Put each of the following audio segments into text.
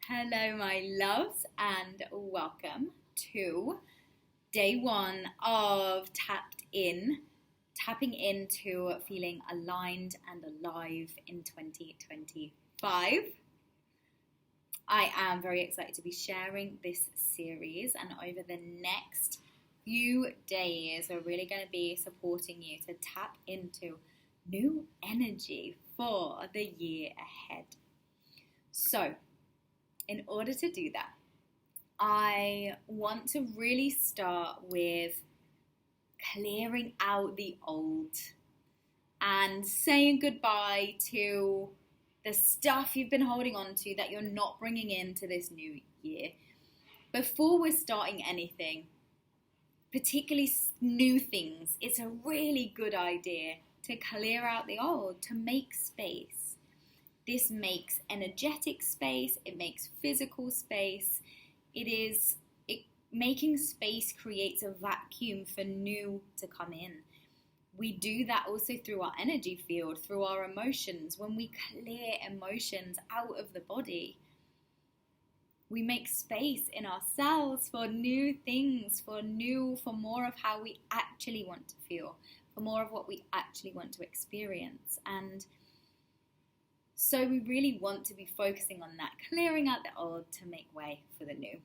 Hello, my loves, and welcome to day one of tapping into feeling aligned and alive in 2025. I am very excited to be sharing this series, and over the next few days, we're really going to be supporting you to tap into new energy for the year ahead. So, in order to do that, I want to really start with clearing out the old and saying goodbye to the stuff you've been holding on to that you're not bringing into this new year. Before we're starting anything, particularly new things, it's a really good idea to clear out the old, to make space. This makes energetic space, it makes physical space. Making space creates a vacuum for new to come in. We do that also through our energy field, through our emotions. When we clear emotions out of the body, we make space in ourselves for new things, for more of how we actually want to feel, for more of what we actually want to experience. And so we really want to be focusing on that, clearing out the old to make way for the new.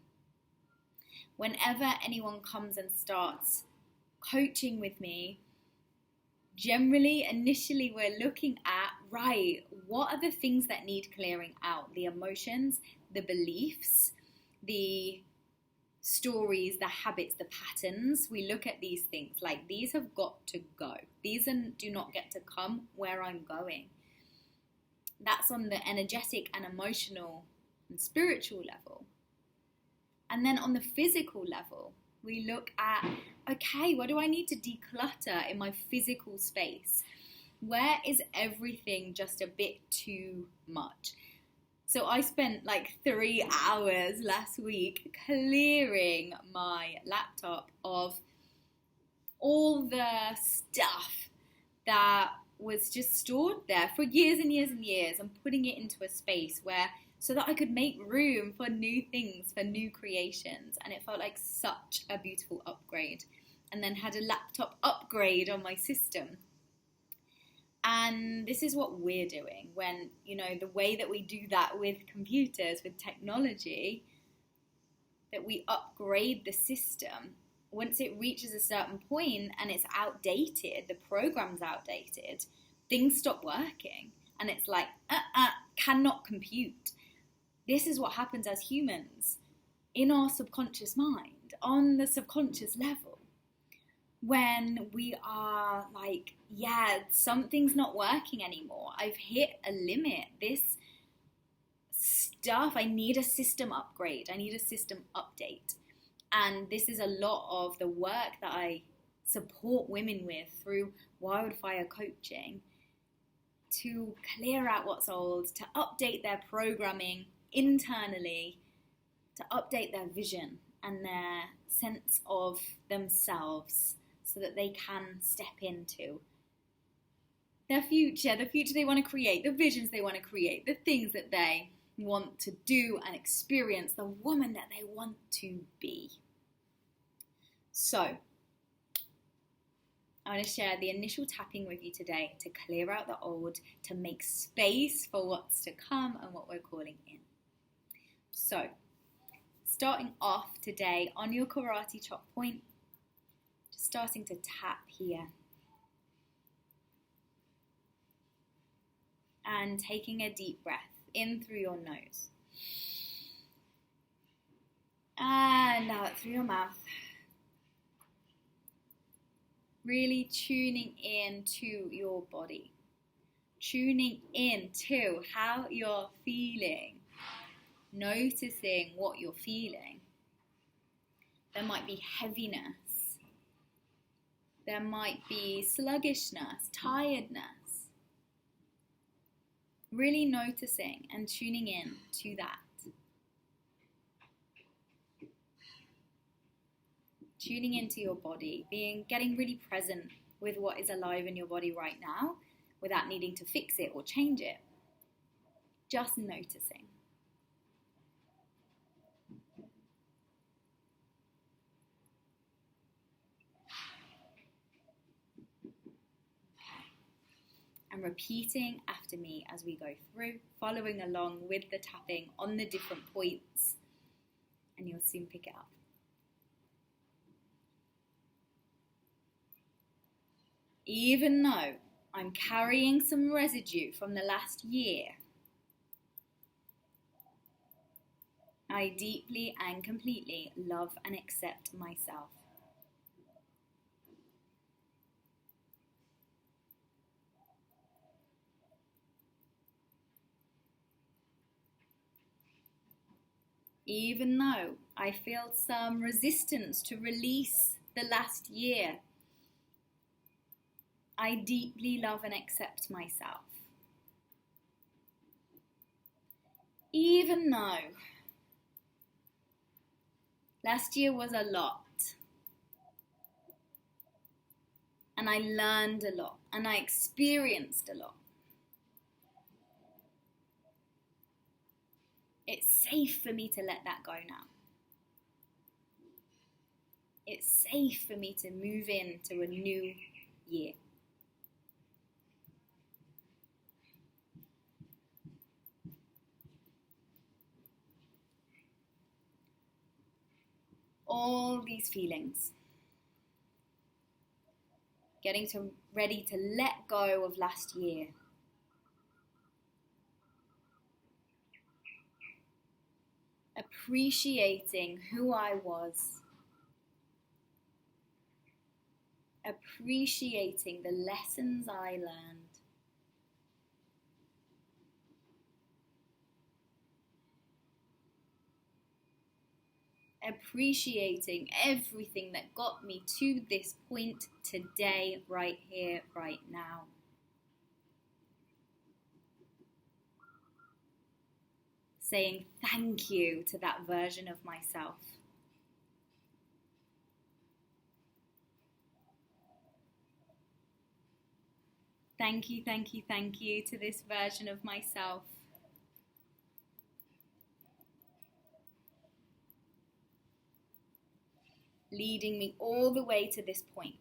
Whenever anyone comes and starts coaching with me, initially we're looking at, right, what are the things that need clearing out? The emotions, the beliefs, the stories, the habits, the patterns. We look at these things like these have got to go. These do not get to come where I'm going. That's on the energetic and emotional and spiritual level. And then on the physical level, we look at, okay, what do I need to declutter in my physical space? Where is everything just a bit too much? So I spent like 3 hours last week clearing my laptop of all the stuff that was just stored there for years and years and years, and putting it into a space so that I could make room for new things, for new creations. And it felt like such a beautiful upgrade. And then had a laptop upgrade on my system. And this is what we're doing when, the way that we do that with computers, with technology, that we upgrade the system. Once it reaches a certain point and it's outdated, the program's outdated, things stop working. And it's like, cannot compute. This is what happens as humans in our subconscious mind, on the subconscious level. When we are like, something's not working anymore. I've hit a limit. This stuff, I need a system upgrade. I need a system update. And this is a lot of the work that I support women with through wildfire coaching, to clear out what's old, to update their programming internally, to update their vision and their sense of themselves so that they can step into their future, the future they want to create, the visions they want to create, the things that they want to do and experience, the woman that they want to be. So, I want to share the initial tapping with you today to clear out the old, to make space for what's to come and what we're calling in. So, starting off today on your karate chop point, just starting to tap here. And taking a deep breath in through your nose. And out through your mouth. Really tuning in to your body. Tuning in to how you're feeling. Noticing what you're feeling. There might be heaviness. There might be sluggishness, tiredness. Really noticing and tuning in to that. Tuning into your body, getting really present with what is alive in your body right now without needing to fix it or change it. Just noticing. and repeating after me as we go through, following along with the tapping on the different points, and you'll soon pick it up. Even though I'm carrying some residue from the last year, I deeply and completely love and accept myself. Even though I feel some resistance to release the last year, I deeply love and accept myself. Even though last year was a lot, and I learned a lot, and I experienced a lot, it's safe for me to let that go now. It's safe for me to move into a new year. All these feelings, getting ready to let go of last year. Appreciating who I was. Appreciating the lessons I learned. Appreciating everything that got me to this point today, right here, right now. Saying thank you to that version of myself. Thank you, thank you, thank you to this version of myself. Leading me all the way to this point.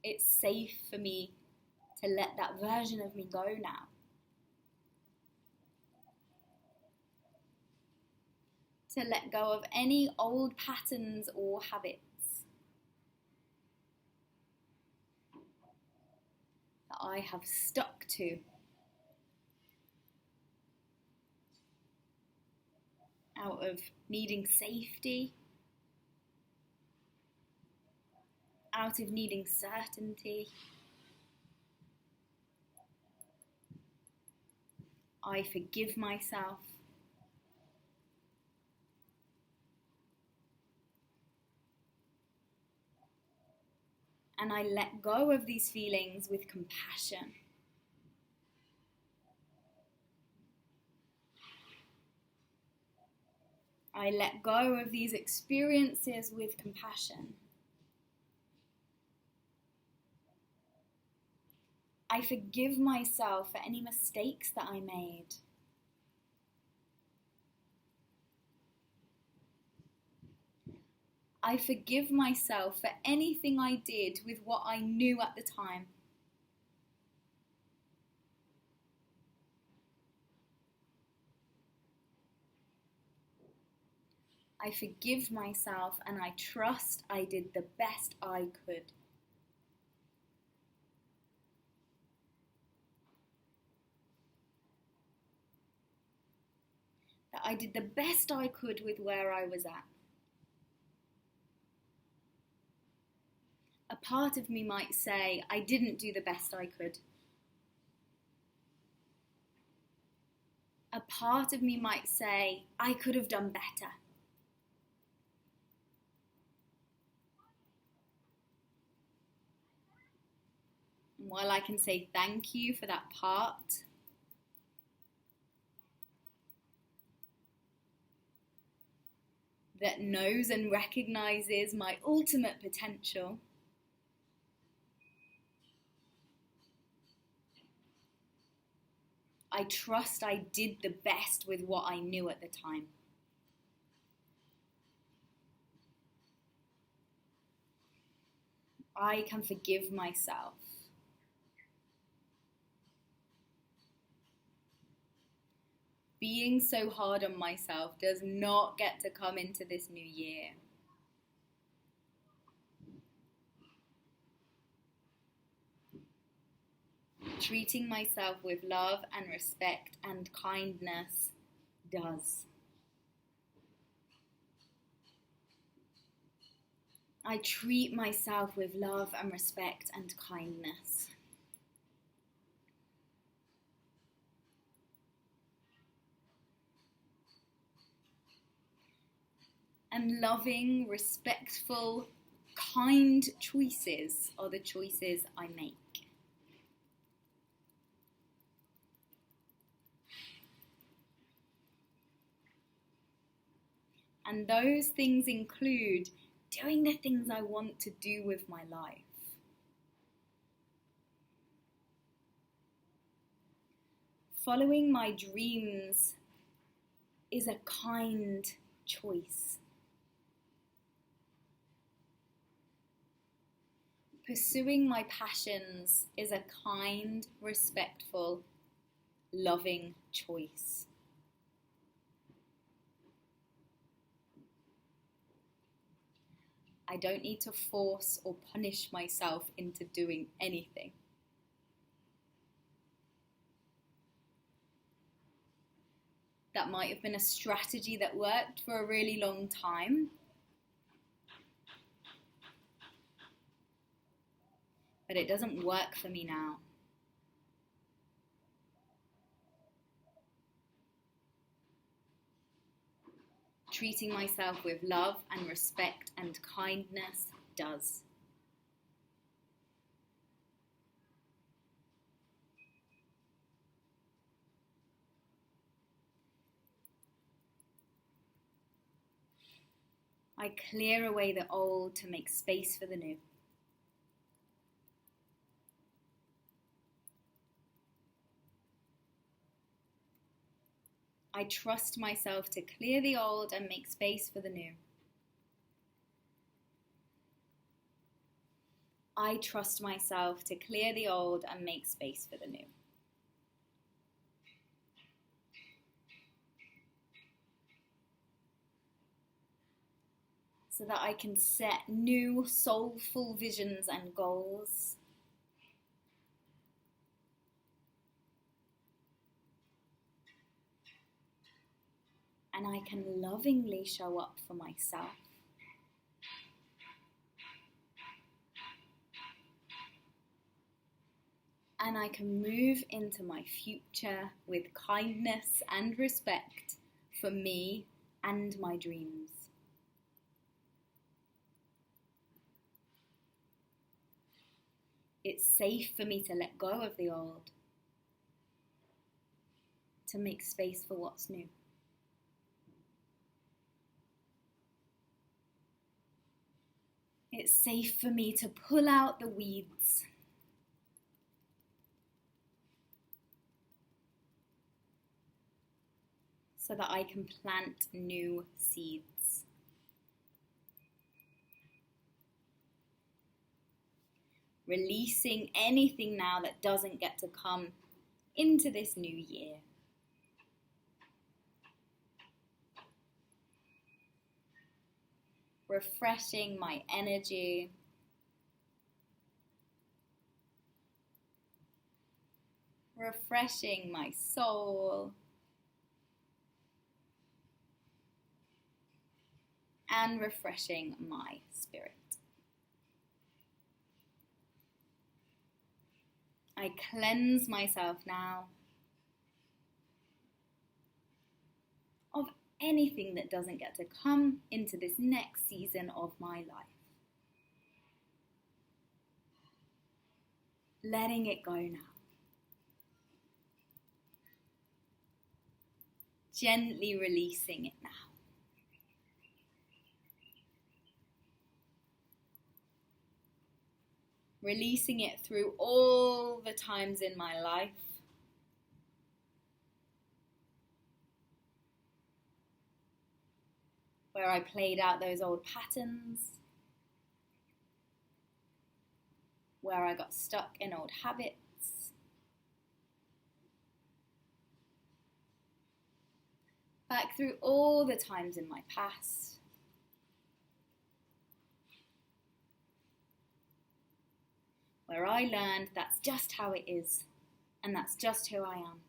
It's safe for me to let that version of me go now. To let go of any old patterns or habits that I have stuck to. Out of needing safety, out of needing certainty. I forgive myself. And I let go of these feelings with compassion. I let go of these experiences with compassion. I forgive myself for any mistakes that I made. I forgive myself for anything I did with what I knew at the time. I forgive myself and I trust I did the best I could. That I did the best I could with where I was at. A part of me might say, I didn't do the best I could. A part of me might say, I could have done better. And while I can say thank you for that part, that knows and recognizes my ultimate potential, I trust I did the best with what I knew at the time. I can forgive myself. Being so hard on myself does not get to come into this new year. Treating myself with love and respect and kindness does. I treat myself with love and respect and kindness. And loving, respectful, kind choices are the choices I make. And those things include doing the things I want to do with my life. Following my dreams is a kind choice. Pursuing my passions is a kind, respectful, loving choice. I don't need to force or punish myself into doing anything. That might have been a strategy that worked for a really long time. But it doesn't work for me now. Treating myself with love and respect and kindness does. I clear away the old to make space for the new. I trust myself to clear the old and make space for the new. I trust myself to clear the old and make space for the new. So that I can set new soulful visions and goals. And I can lovingly show up for myself. And I can move into my future with kindness and respect for me and my dreams. It's safe for me to let go of the old, to make space for what's new. It's safe for me to pull out the weeds. So that I can plant new seeds. Releasing anything now that doesn't get to come into this new year. Refreshing my energy. Refreshing my soul. And refreshing my spirit. I cleanse myself now of anything that doesn't get to come into this next season of my life. Letting it go now. Gently releasing it now. Releasing it through all the times in my life where I played out those old patterns, where I got stuck in old habits. Back through all the times in my past. Where I learned that's just how it is, and that's just who I am.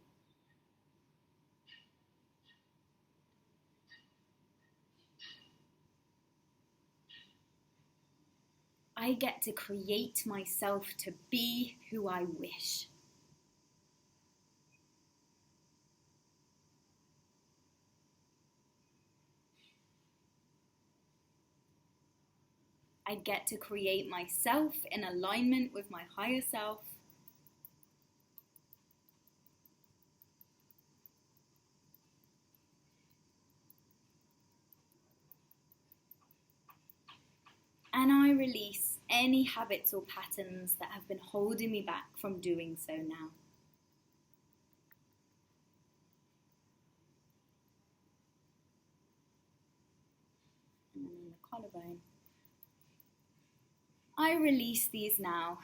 I get to create myself to be who I wish. I get to create myself in alignment with my higher self. And I release any habits or patterns that have been holding me back from doing so now. And then on the collarbone. I release these now,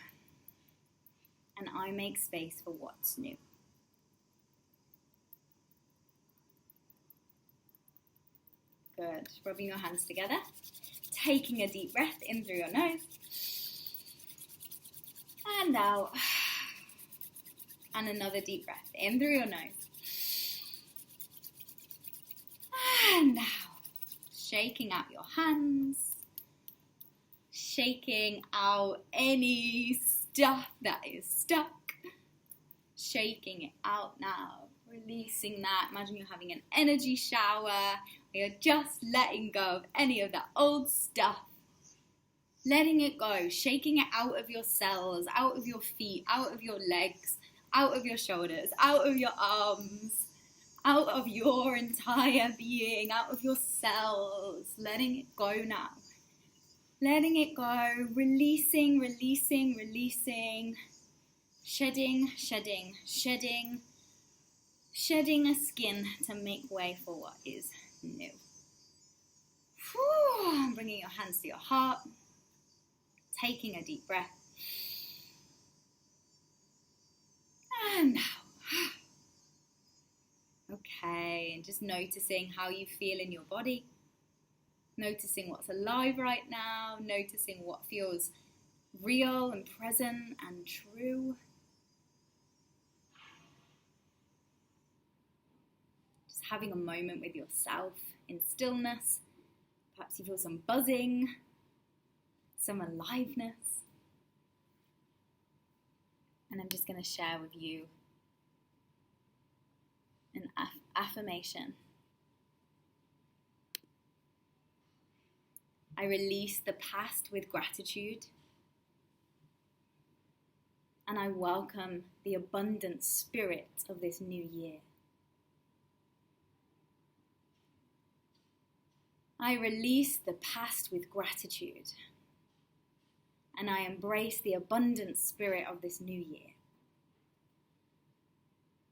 and I make space for what's new. Good. Rubbing your hands together. Taking a deep breath in through your nose. And out. And another deep breath in through your nose. And out. Shaking out your hands. Shaking out any stuff that is stuck. Shaking it out now. Releasing that. Imagine you're having an energy shower. You're just letting go of any of that old stuff. Letting it go. Shaking it out of your cells, out of your feet, out of your legs, out of your shoulders, out of your arms, out of your entire being, out of your cells. Letting it go now. Letting it go. Releasing, releasing, releasing. Shedding, shedding, shedding. Shedding a skin to make way for what is new. Whew. Bringing your hands to your heart. Taking a deep breath. And now. Okay, and just noticing how you feel in your body. Noticing what's alive right now. Noticing what feels real and present and true. Having a moment with yourself in stillness. Perhaps you feel some buzzing, some aliveness. And I'm just going to share with you an affirmation. I release the past with gratitude. And I welcome the abundant spirit of this new year. I release the past with gratitude, and I embrace the abundant spirit of this new year.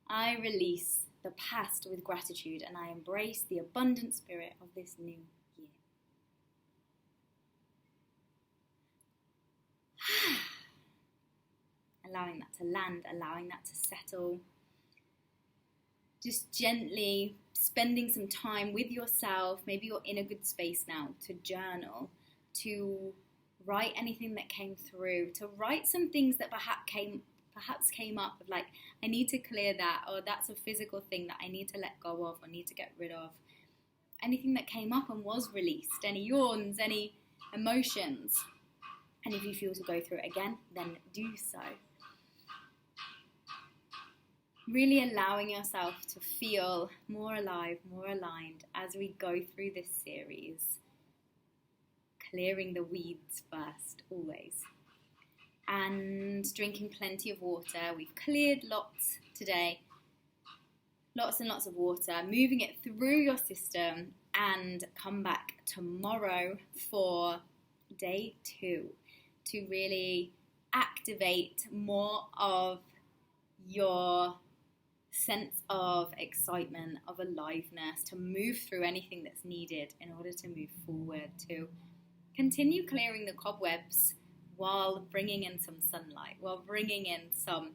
I release the past with gratitude, and I embrace the abundant spirit of this new year. Allowing that to land, allowing that to settle. Just gently spending some time with yourself. Maybe you're in a good space now to journal, to write anything that came through, to write some things that perhaps came up of like, I need to clear that, or that's a physical thing that I need to let go of or need to get rid of. Anything that came up and was released, any yawns, any emotions. And if you feel to go through it again, then do so. Really allowing yourself to feel more alive, more aligned as we go through this series. Clearing the weeds first, always. And drinking plenty of water. We've cleared lots today. Lots and lots of water. Moving it through your system and come back tomorrow for day 2 to really activate more of your sense of excitement, of aliveness, to move through anything that's needed in order to move forward, to continue clearing the cobwebs while bringing in some sunlight, while bringing in some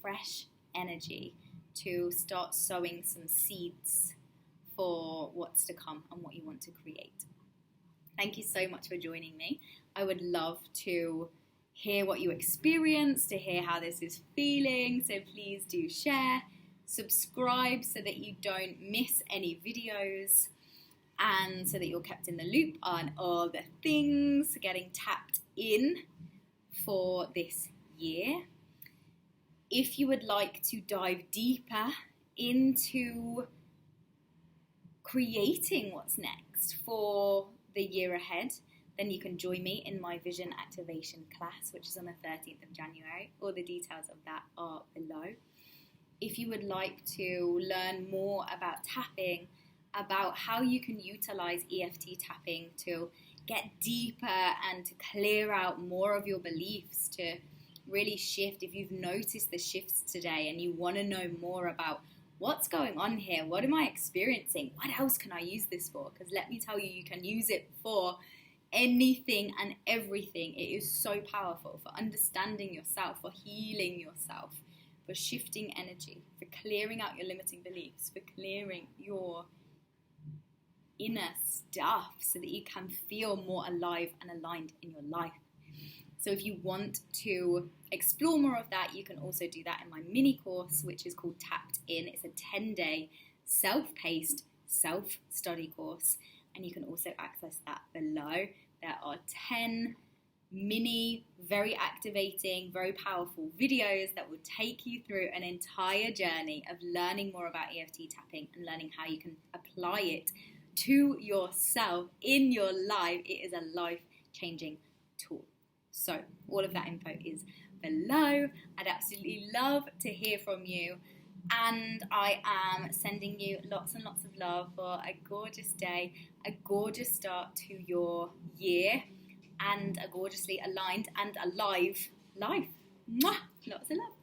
fresh energy to start sowing some seeds for what's to come and what you want to create. Thank you so much for joining me. I would love to hear what you experienced, to hear how this is feeling, so please do share, subscribe so that you don't miss any videos, and so that you're kept in the loop on all the things getting tapped in for this year. If you would like to dive deeper into creating what's next for the year ahead, then you can join me in my Vision Activation class, which is on the 13th of January. All the details of that are below. If you would like to learn more about tapping, about how you can utilize EFT tapping to get deeper and to clear out more of your beliefs, to really shift, if you've noticed the shifts today and you want to know more about what's going on here, what am I experiencing, what else can I use this for? Because let me tell you, you can use it for anything and everything. It is so powerful for understanding yourself, for healing yourself, for shifting energy, for clearing out your limiting beliefs, for clearing your inner stuff so that you can feel more alive and aligned in your life. So if you want to explore more of that, you can also do that in my mini course, which is called Tapped In. It's a 10-day self-paced self-study course, and you can also access that below. There are 10 mini, very activating, very powerful videos that will take you through an entire journey of learning more about EFT tapping and learning how you can apply it to yourself in your life. It is a life-changing tool. So all of that info is below. I'd absolutely love to hear from you. And I am sending you lots and lots of love for a gorgeous day, a gorgeous start to your year, and a gorgeously aligned and alive life. Mwah! Lots of love.